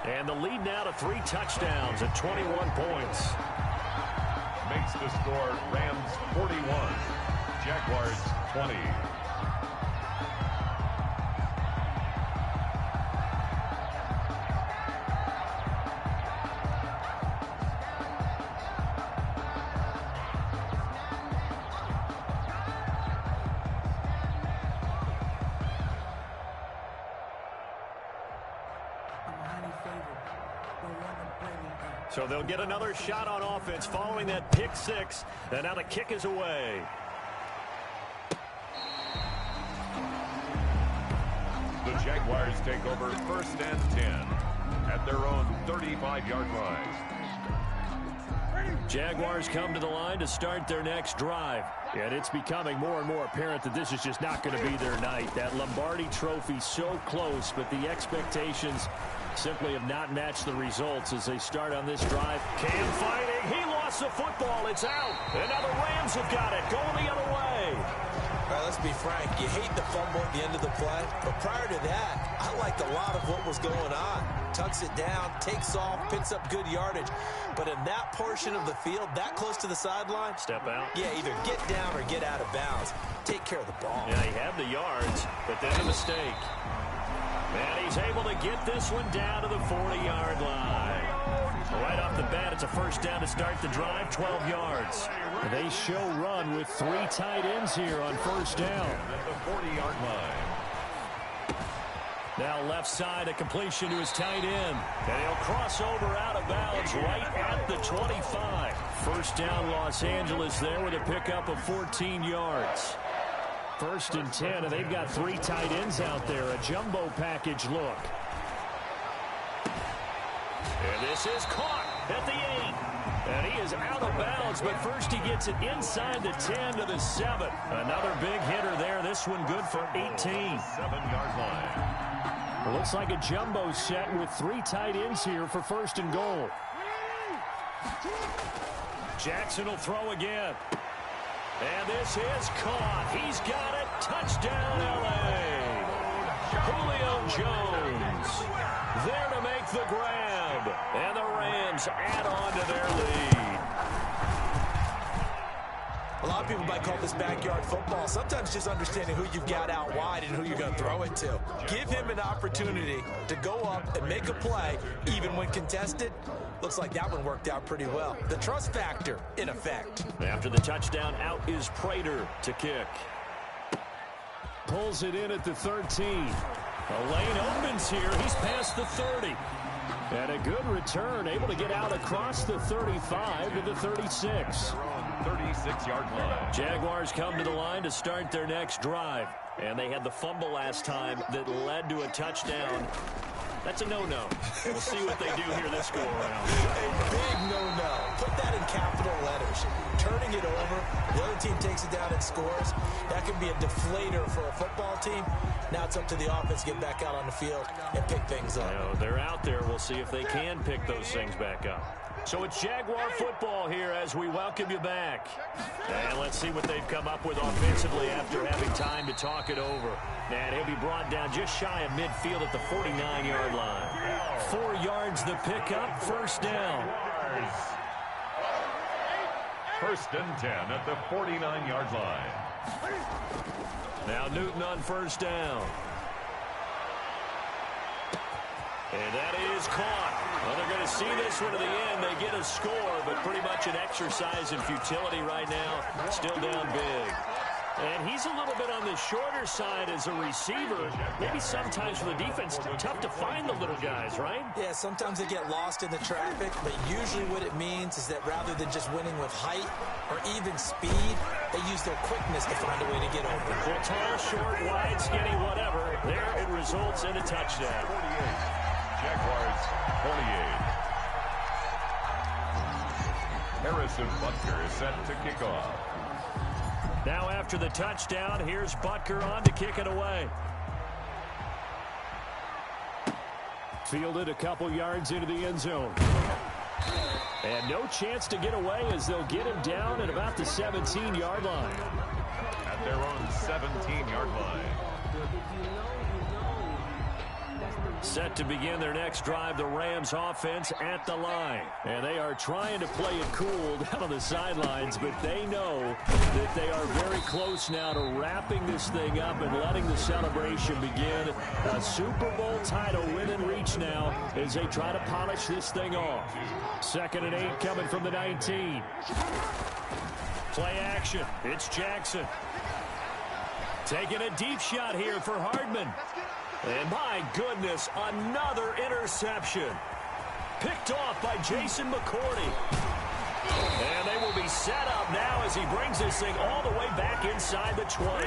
And the lead now to 3 touchdowns at 21 points. Makes the score Rams 41, Jaguars 20. So they'll get another shot on offense following that pick 6. And now the kick is away. The Jaguars take over 1st and 10 at their own 35-yard line. Jaguars come to the line to start their next drive. And it's becoming more and more apparent that this is just not going to be their night. That Lombardi trophy so close, but the expectations simply have not matched the results as they start on this drive. Cam fighting. He lost the football. It's out. And now the Rams have got it. Going the other way. All right, let's be frank. You hate the fumble at the end of the play. But prior to that, I liked a lot of what was going on. Tucks it down, takes off, picks up good yardage. But in that portion of the field, that close to the sideline. Step out. Yeah, either get down or get out of bounds. Take care of the ball. Yeah, he had the yards, but then a mistake. And he's able to get this one down to the 40-yard line. Right off the bat, it's a first down to start the drive, 12 yards. They show run with 3 tight ends here on first down. At the 40-yard line. Now left side, a completion to his tight end. And he'll cross over out of bounds right at the 25. First down, Los Angeles there with a pickup of 14 yards. 1st and 10, and they've got 3 tight ends out there. A jumbo package look. And this is caught at the 8. And he is out of bounds, but first he gets it inside the 10 to the 7. Another big hitter there. This one good for 18. 7-yard line. Looks like a jumbo set with 3 tight ends here for 1st and goal. Jackson will throw again. And this is caught. He's got it. Touchdown, L.A. Julio Jones there to make the grab. And the Rams add on to their lead. A lot of people might call this backyard football. Sometimes just understanding who you've got out wide and who you're going to throw it to. Give him an opportunity to go up and make a play, even when contested. Looks like that one worked out pretty well. The trust factor, in effect. After the touchdown, out is Prater to kick. Pulls it in at the 13. A lane opens here. He's past the 30. And a good return, able to get out across the 35 to the 36. 36-yard line. Jaguars come to the line to start their next drive. And they had the fumble last time that led to a touchdown. That's a no-no. We'll see what they do here this go-around. A big no-no. Put that in capital letters. Turning it over, the other team takes it down and scores. That can be a deflator for a football team. Now it's up to the offense to get back out on the field and pick things up. They're out there. We'll see if they can pick those things back up. So it's Jaguar football here as we welcome you back. And let's see what they've come up with offensively after having time to talk it over. And he'll be brought down just shy of midfield at the 49-yard line. 4 yards the pickup, first down. 1st and 10 at the 49-yard line. Now Newton on first down. And that is caught. Well, they're going to see this one to the end. They get a score, but pretty much an exercise in futility right now. Still down big. And he's a little bit on the shorter side as a receiver. Maybe sometimes for the defense, tough to find the little guys, right? Yeah, sometimes they get lost in the traffic, but usually what it means is that rather than just winning with height or even speed, they use their quickness to find a way to get open. Well, tall, short, wide, skinny, whatever. There it results in a touchdown. 48. Jaguars 48. Harrison Butker is set to kick off. Now after the touchdown, here's Butker on to kick it away. Fielded a couple yards into the end zone. And no chance to get away as they'll get him down at about the 17-yard line. At their own 17-yard line. Set to begin their next drive, the Rams offense at the line. And they are trying to play it cool down on the sidelines, but they know that they are very close now to wrapping this thing up and letting the celebration begin. A Super Bowl title within reach now as they try to polish this thing off. 2nd and 8 coming from the 19. Play action. It's Jackson. Taking a deep shot here for Hardman. And my goodness, another interception. Picked off by Jason McCourty. And they will be set up now as he brings this thing all the way back inside the 20.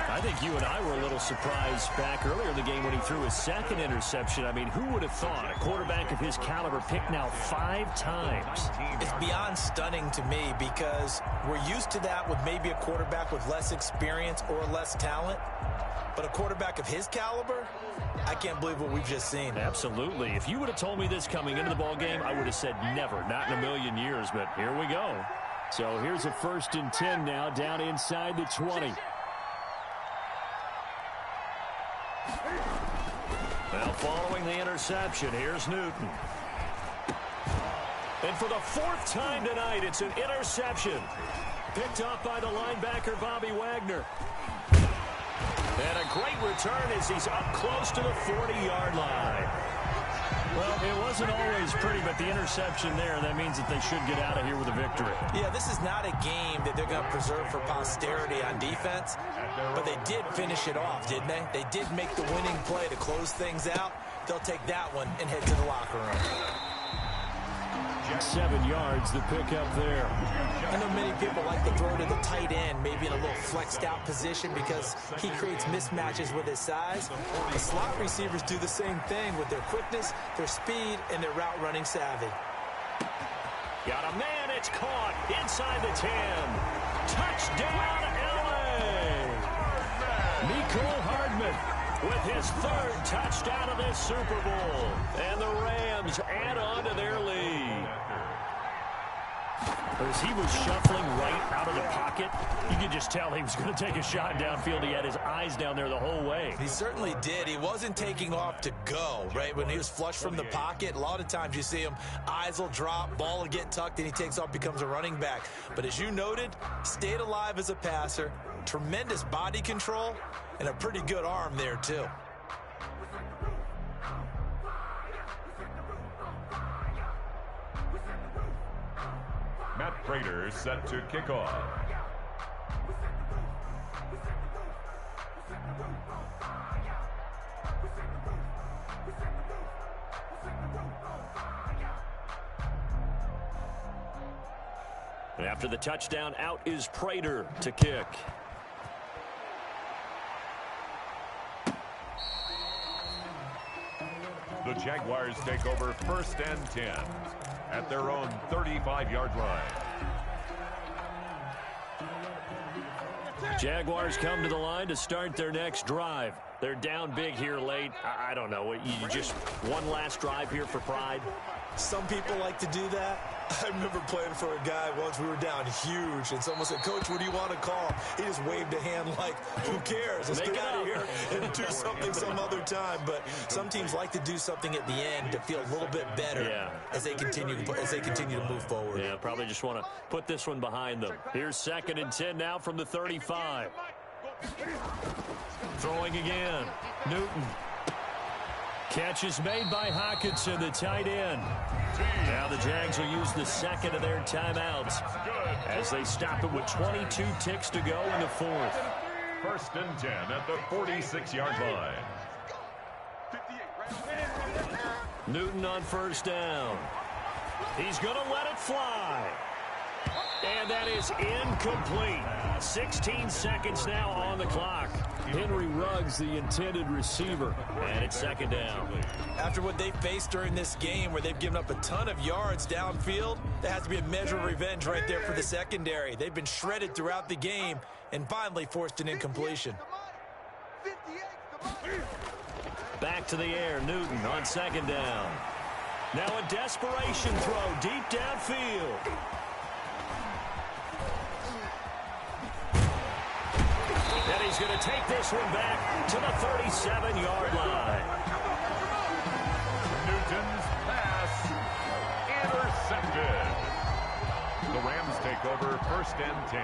I think you and I were a little surprised back earlier in the game when he threw his 2nd interception. I mean, who would have thought a quarterback of his caliber picked now 5 times? It's beyond stunning to me because we're used to that with maybe a quarterback with less experience or less talent. But a quarterback of his caliber, I can't believe what we've just seen. Absolutely. If you would have told me this coming into the ball game, I would have said never, not in a million years. But here we go. So here's a 1st and 10 now down inside the 20. Now following the interception, here's Newton. And for the 4th time tonight, it's an interception. Picked up by the linebacker, Bobby Wagner. And a great return as he's up close to the 40-yard line. Well, it wasn't always pretty, but the interception there, that means that they should get out of here with a victory. Yeah, this is not a game that they're going to preserve for posterity on defense, but they did finish it off, didn't they? They did make the winning play to close things out. They'll take that one and head to the locker room. 7 yards, the pickup there. I know many people like to throw to the tight end, maybe in a little flexed out position because he creates mismatches with his size. The slot receivers do the same thing with their quickness, their speed, and their route running savvy. Got a man, it's caught inside the 10. Touchdown, LA! Mecole Hardman with his 3rd touchdown of this Super Bowl. And the Rams add on to their lead. As he was shuffling right out of the pocket, you could just tell he was going to take a shot downfield. He had his eyes down there the whole way. He certainly did. He wasn't taking off to go, right? When he was flush from the pocket, a lot of times you see him, eyes will drop, ball will get tucked, and he takes off, becomes a running back. But as you noted, stayed alive as a passer, tremendous body control, and a pretty good arm there, too. Matt Prater set to kick off. And after the touchdown, out is Prater to kick. The Jaguars take over 1st and 10 at their own 35-yard line. Jaguars come to the line to start their next drive. They're down big here late. I don't know. You just one last drive here for pride? Some people like to do that. I remember playing for a guy once. We were down huge, and someone said, "Coach, what do you want to call?" He just waved a hand like, who cares? Let's get out of here and do something some other time. But some teams like to do something at the end to feel a little bit better as they continue to move forward. Yeah, probably just want to put this one behind them. Here's 2nd and 10 now from the 35. Throwing again. Newton. Catch is made by Hockenson, the tight end. Now the Jags will use the 2nd of their timeouts as they stop it with 22 ticks to go in the 4th. 1st and 10 at the 46-yard line. Newton on 1st down. He's going to let it fly. And that is incomplete. 16 seconds now on the clock. Henry Ruggs, the intended receiver. And it's 2nd down. After what they faced during this game where they've given up a ton of yards downfield, there has to be a measure of revenge right there for the secondary. They've been shredded throughout the game and finally forced an incompletion. Back to the air, Newton on 2nd down. Now a desperation throw deep downfield. And he's going to take this one back to the 37-yard line. Newton's pass intercepted. The Rams take over 1st and 10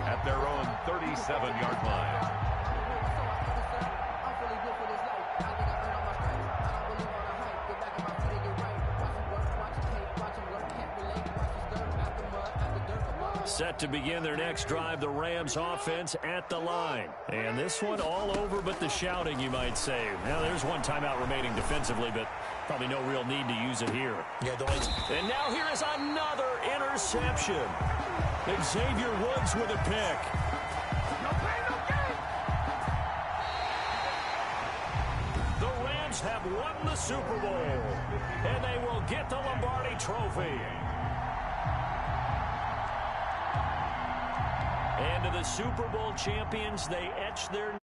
at their own 37-yard line. Set to begin their next drive, the Rams offense at the line. And this one all over but the shouting, you might say. Now, there's one timeout remaining defensively, but probably no real need to use it here. Yeah, and now here is another interception. Xavier Woods with a pick. The Rams have won the Super Bowl, and they will get the Lombardi Trophy. And to the Super Bowl champions, they etch their